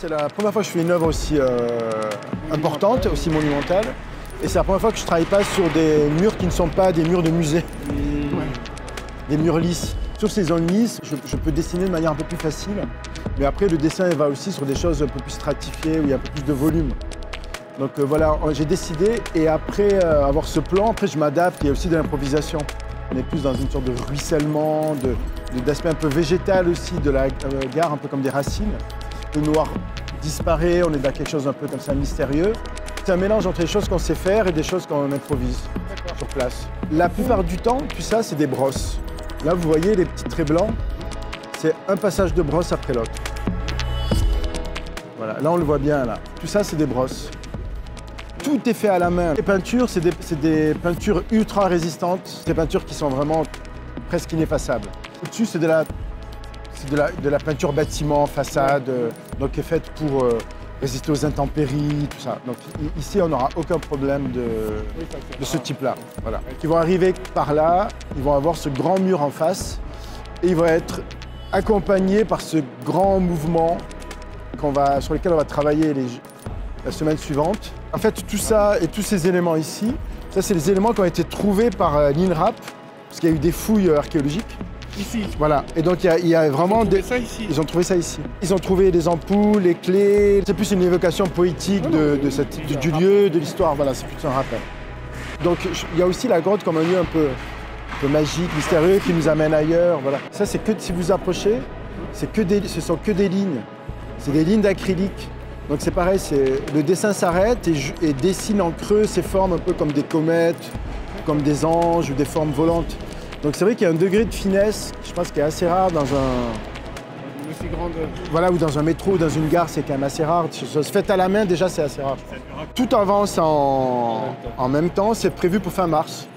c'est la première fois que je fais une œuvre aussi importante, aussi monumentale. Et c'est la première fois que je ne travaille pas sur des murs qui ne sont pas des murs de musée. Des murs lisses. Sur ces zones lisses, je peux dessiner de manière un peu plus facile. Mais après, le dessin il va aussi sur des choses un peu plus stratifiées, où il y a un peu plus de volume. Donc voilà, j'ai décidé. Et après avoir ce plan, après je m'adapte. Il y a aussi de l'improvisation. On est plus dans une sorte de ruissellement, d'aspect un peu végétal aussi de la gare, un peu comme des racines. Le noir disparaît, on est dans quelque chose un peu comme ça mystérieux. C'est un mélange entre les choses qu'on sait faire et des choses qu'on improvise sur place. La plupart du temps, tout ça, c'est des brosses. Là, vous voyez les petits traits blancs, c'est un passage de brosse après l'autre. Voilà, là on le voit bien, là. Tout ça, c'est des brosses. Tout est fait à la main. Les peintures, c'est des peintures ultra résistantes. C'est des peintures qui sont vraiment presque ineffaçables. Au-dessus, c'est de la peinture bâtiment, façade, donc qui est faite pour résister aux intempéries, tout ça. Donc ici, on n'aura aucun problème de ce type-là. Voilà. Ils vont arriver par là, ils vont avoir ce grand mur en face et ils vont être accompagnés par ce grand mouvement sur lequel on va travailler la semaine suivante. En fait, tout ça et tous ces éléments ici, ça, c'est les éléments qui ont été trouvés par l'INRAP, parce qu'il y a eu des fouilles archéologiques. Ici. Voilà, et donc il y a vraiment Ils ont trouvé ça ici. Ils ont trouvé des ampoules, les clés. C'est plus une évocation poétique du lieu, de l'histoire. Voilà, c'est plus un rappel. Donc il y a aussi la grotte comme un lieu un peu magique, mystérieux, qui nous amène ailleurs. Voilà. Ça, c'est que si vous approchez, ce sont que des lignes. C'est des lignes d'acrylique. Donc c'est pareil, le dessin s'arrête et dessine en creux ces formes un peu comme des comètes, comme des anges ou des formes volantes. Donc c'est vrai qu'il y a un degré de finesse, je pense, qui est assez rare dans voilà, ou dans un métro ou dans une gare, c'est quand même assez rare. Ça se fait à la main, déjà, c'est assez rare. Tout avance en même temps, c'est prévu pour fin mars.